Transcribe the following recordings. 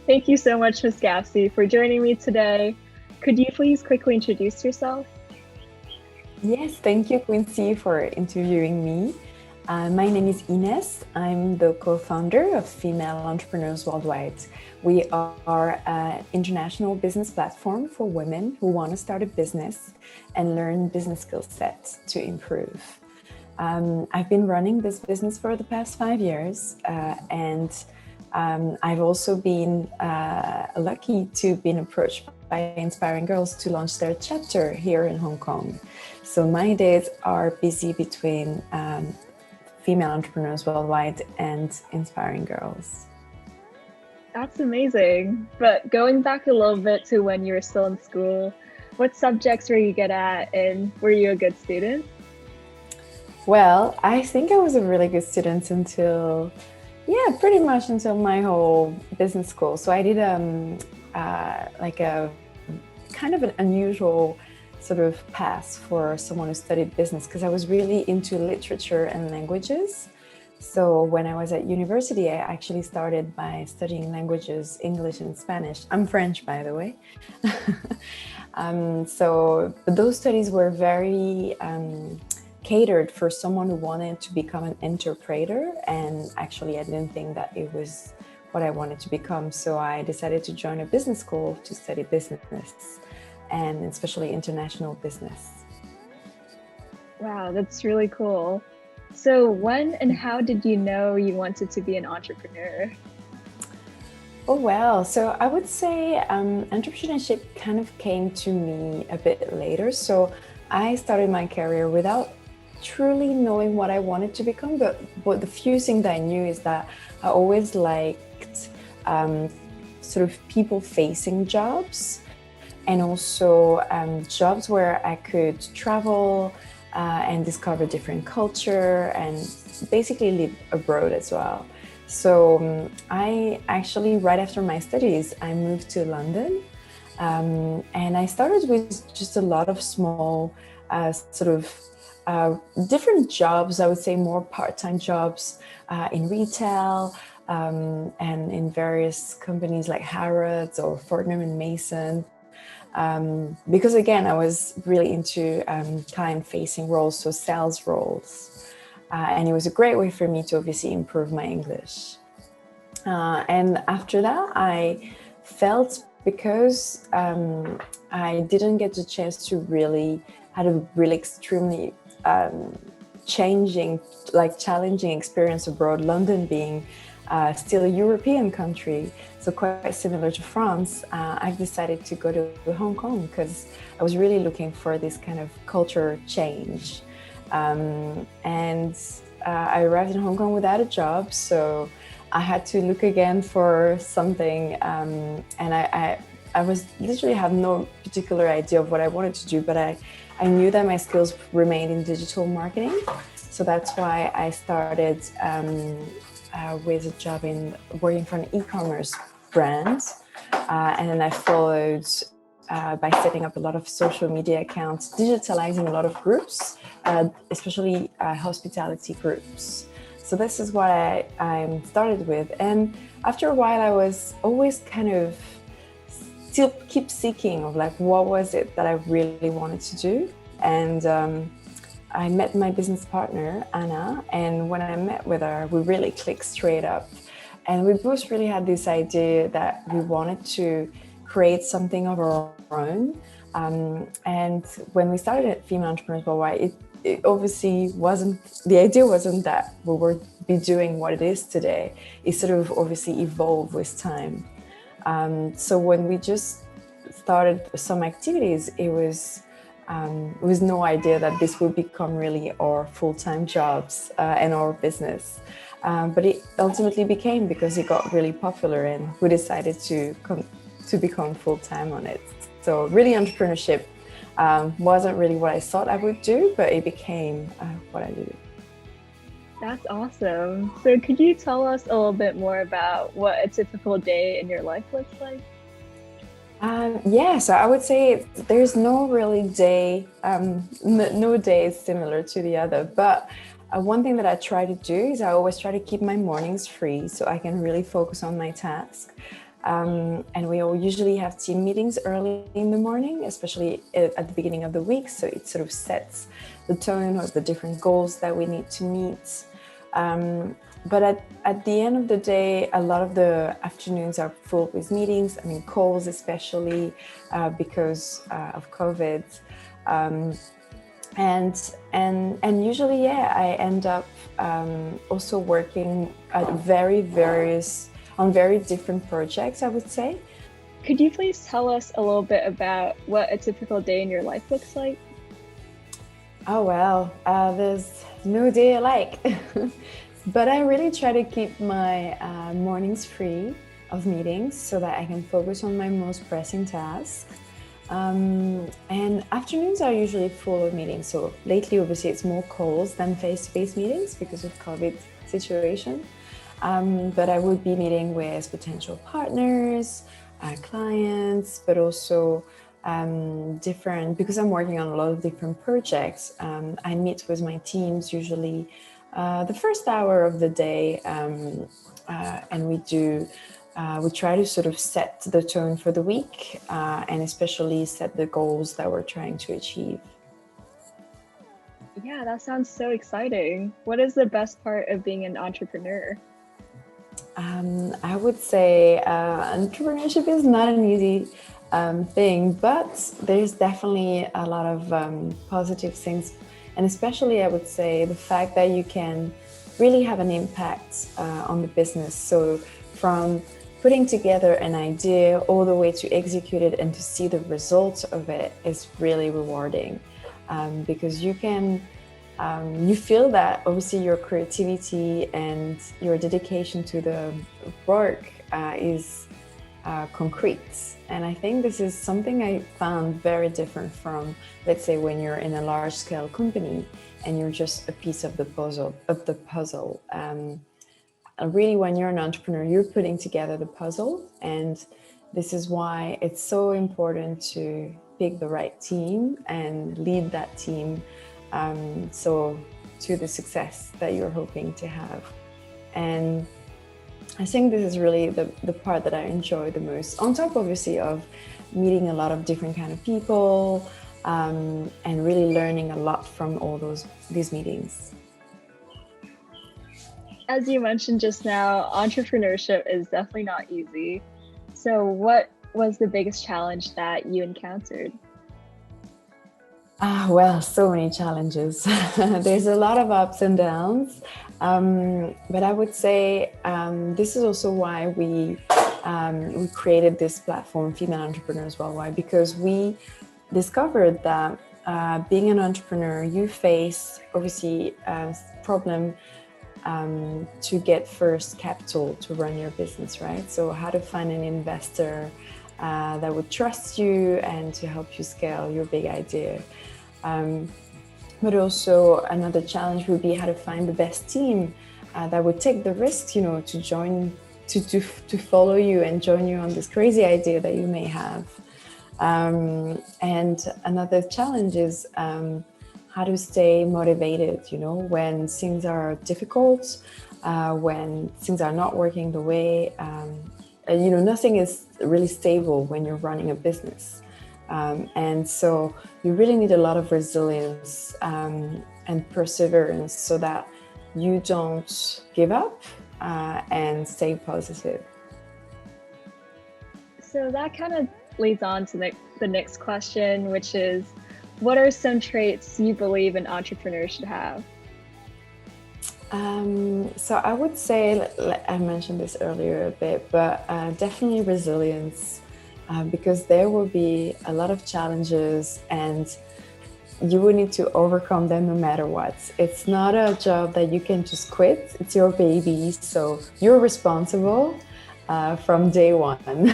Thank you so much, Ms. Gafsi, for joining me today. Could you please quickly introduce yourself? Yes, thank you, Quincy, for interviewing me. My name is Ines. I'm the co-founder of Female Entrepreneurs Worldwide. We are an international business platform for women who want to start a business and learn business skill sets to improve. I've been running this business for the past 5 years, and I've also been lucky to be approached by inspiring girls to launch their chapter here in Hong Kong. So my days are busy between female entrepreneurs worldwide and inspiring girls. That's amazing. But going back a little bit to when you were still in school, what subjects were you good at and were you a good student? Well, I think I was a really good student until, pretty much until my whole business school. So I did like a kind of an unusual sort of path for someone who studied business because I was really into literature and languages. So when I was at university, I actually started by studying languages, English and Spanish. I'm French, by the way. But those studies were very catered for someone who wanted to become an interpreter. And actually, I didn't think that it was what I wanted to become. So I decided to join a business school to study business and especially international business. Wow, that's really cool. So when and how did you know you wanted to be an entrepreneur? Oh, well, so I would say entrepreneurship kind of came to me a bit later. So I started my career without truly knowing what I wanted to become, but the few things that I knew is that I always liked sort of people-facing jobs and also jobs where I could travel and discover different culture and basically live abroad as well. So I actually, right after my studies, I moved to London and I started with just a lot of small sort of different jobs, I would say more part-time jobs in retail and in various companies like Harrods or Fortnum and Mason. Because again, I was really into client-facing roles, so sales roles. And it was a great way for me to obviously improve my English. And after that, I felt because I didn't get the chance to really had a really extremely challenging experience abroad, London being still a European country, so quite similar to France, I've decided to go to Hong Kong because I was really looking for this kind of culture change. And I arrived in Hong Kong without a job, so I had to look again for something. And I was literally have no particular idea of what I wanted to do, but I knew that my skills remained in digital marketing. So that's why I started with a job in working for an e-commerce brand. And then I followed by setting up a lot of social media accounts, digitalizing a lot of groups, especially hospitality groups. So this is what I started with. And after a while, I was always kind of still keep seeking of like, what was it that I really wanted to do? And I met my business partner, Anna, and when I met with her, we really clicked straight up. And we both really had this idea that we wanted to create something of our own. And when we started at Female Entrepreneurs Worldwide, it obviously wasn't, the idea wasn't that we would be doing what it is today. It sort of obviously evolved with time. So when we just started some activities, it was no idea that this would become really our full-time jobs and our business. But it ultimately became because it got really popular and we decided to become full-time on it. So really entrepreneurship wasn't really what I thought I would do, but it became what I did. That's awesome. So could you tell us a little bit more about what a typical day in your life looks like? So I would say there's no really day, no day is similar to the other, but one thing that I try to do is I always try to keep my mornings free so I can really focus on my task. And we all usually have team meetings early in the morning, especially at the beginning of the week. So it sort of sets the tone of the different goals that we need to meet. But at the end of the day, a lot of the afternoons are full with meetings. I mean, calls, especially because of COVID. And usually, yeah, I end up also working at on very different projects, I would say. Could you please tell us a little bit about what a typical day in your life looks like? Oh, well, there's no day alike. But I really try to keep my mornings free of meetings so that I can focus on my most pressing tasks. And afternoons are usually full of meetings. So lately, obviously, it's more calls than face-to-face meetings because of COVID situation. But I would be meeting with potential partners, clients, but also different, because I'm working on a lot of different projects. I meet with my teams usually the first hour of the day, and we try to sort of set the tone for the week, and especially set the goals that we're trying to achieve. Yeah, that sounds so exciting. What is the best part of being an entrepreneur? I would say entrepreneurship is not an easy thing, but there's definitely a lot of positive things. And especially, I would say, the fact that you can really have an impact on the business. So from putting together an idea all the way to execute it and to see the results of it is really rewarding, because you feel that obviously your creativity and your dedication to the work is concrete. And I think this is something I found very different from, let's say, when you're in a large scale company and you're just a piece of the puzzle. Really, when you're an entrepreneur, you're putting together the puzzle. And this is why it's so important to pick the right team and lead that team, so to the success that you're hoping to have. And I think this is really the part that I enjoy the most, on top obviously of meeting a lot of different kind of people, and really learning a lot from all these meetings. As you mentioned just now, entrepreneurship is definitely not easy. So, what was the biggest challenge that you encountered? Well, so many challenges. There's a lot of ups and downs. But I would say this is also why we created this platform, Female Entrepreneurs Worldwide, because we discovered that being an entrepreneur, you face obviously a problem to get first capital to run your business, right? So how to find an investor that would trust you and to help you scale your big idea. But also another challenge would be how to find the best team that would take the risk, to join, to follow you and join you on this crazy idea that you may have. And another challenge is how to stay motivated, when things are difficult, when things are not working the way, nothing is really stable when you're running a business. And so you really need a lot of resilience and perseverance so that you don't give up and stay positive. So that kind of leads on to the next question, which is, what are some traits you believe an entrepreneur should have? So I would say, I mentioned this earlier a bit, but definitely resilience, because there will be a lot of challenges and you will need to overcome them no matter what. It's not a job that you can just quit. It's your baby, so you're responsible from day one.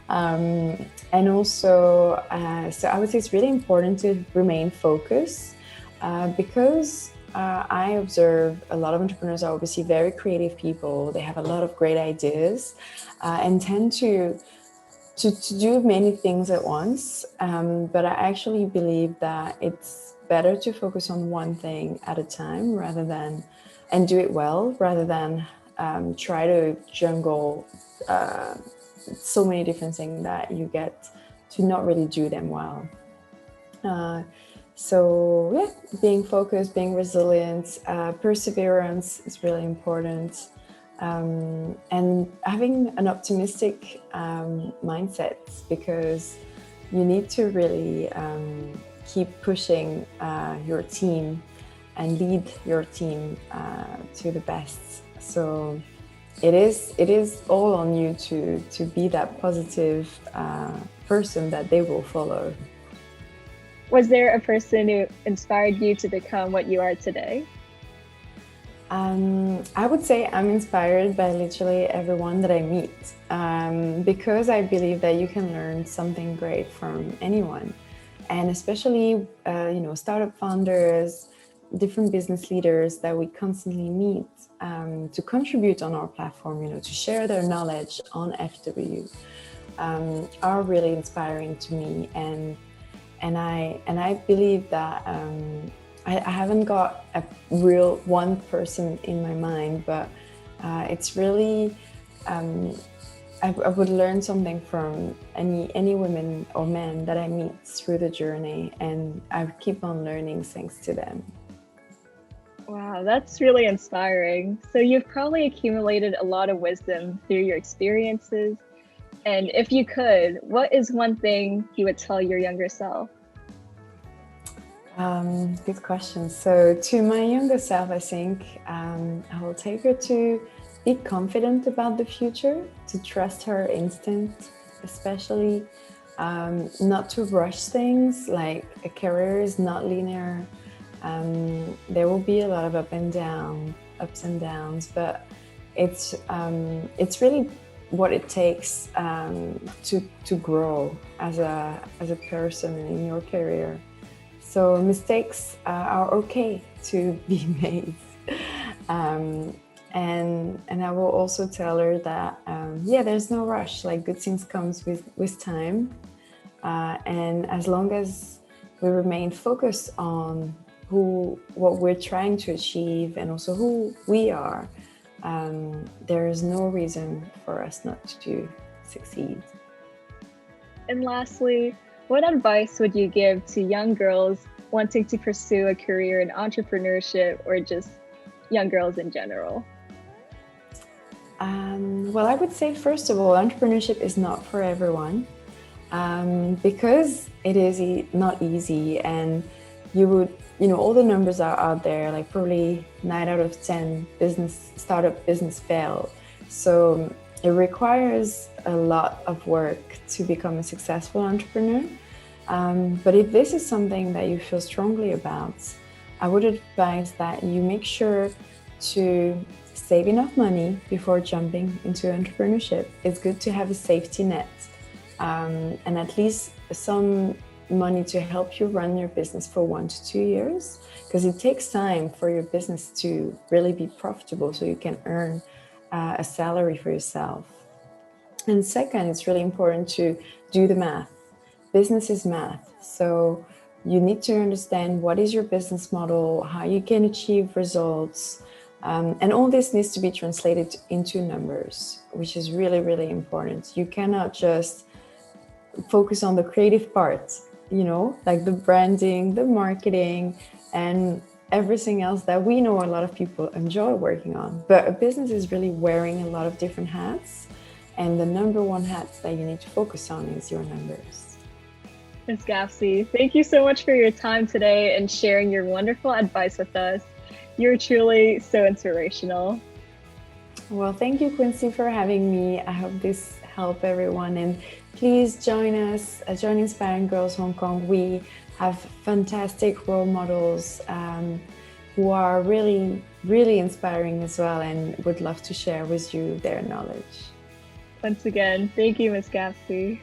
And also, so I would say it's really important to remain focused, because I observe a lot of entrepreneurs are obviously very creative people. They have a lot of great ideas and tend to do many things at once. But I actually believe that it's better to focus on one thing at a time and do it well, rather than try to jungle so many different things that you get to not really do them well. So yeah, being focused, being resilient, perseverance is really important, and having an optimistic mindset, because you need to really keep pushing your team and lead your team to the best. So it is all on you to be that positive person that they will follow. Was there a person who inspired you to become what you are today? I would say I'm inspired by literally everyone that I meet, because I believe that you can learn something great from anyone, and especially startup founders, different business leaders that we constantly meet to contribute on our platform, to share their knowledge on FW, are really inspiring to me, and I believe that I haven't got a real one person in my mind, but it's really I would learn something from any women or men that I meet through the journey, and I keep on learning thanks to them. Wow, that's really inspiring. So you've probably accumulated a lot of wisdom through your experiences. And if you could, what is one thing you would tell your younger self? Good question. So to my younger self, I think I will take her to be confident about the future, to trust her instinct, especially not to rush things. Like a career is not linear. There will be a lot of ups and downs, but it's really what it takes to grow as a person in your career. So mistakes are okay to be made, and I will also tell her that there's no rush. Like good things comes with time, and as long as we remain focused on what we're trying to achieve and also who we are, there is no reason for us not to succeed. And lastly, what advice would you give to young girls wanting to pursue a career in entrepreneurship, or just young girls in general? Well, I would say, first of all, entrepreneurship is not for everyone, because it is not easy, and all the numbers are out there, like probably 9 out of 10 startup business fail. So it requires a lot of work to become a successful entrepreneur. But if this is something that you feel strongly about, I would advise that you make sure to save enough money before jumping into entrepreneurship. It's good to have a safety net, and at least some money to help you run your business for 1 to 2 years, because it takes time for your business to really be profitable so you can earn a salary for yourself. And second, it's really important to do the math. Business is math, so you need to understand what is your business model, how you can achieve results, and all this needs to be translated into numbers, which is really, really important. You cannot just focus on the creative part, like the branding, the marketing, and everything else that we know a lot of people enjoy working on. But a business is really wearing a lot of different hats, and the number one hat that you need to focus on is your numbers. Ms. Gafsi, thank you so much for your time today and sharing your wonderful advice with us. You're truly so inspirational. Well, thank you, Quincy, for having me. I hope this helped everyone, and please join us, join Inspiring Girls Hong Kong. We have fantastic role models who are really, really inspiring as well, and would love to share with you their knowledge. Once again, thank you, Ms. Gafsi.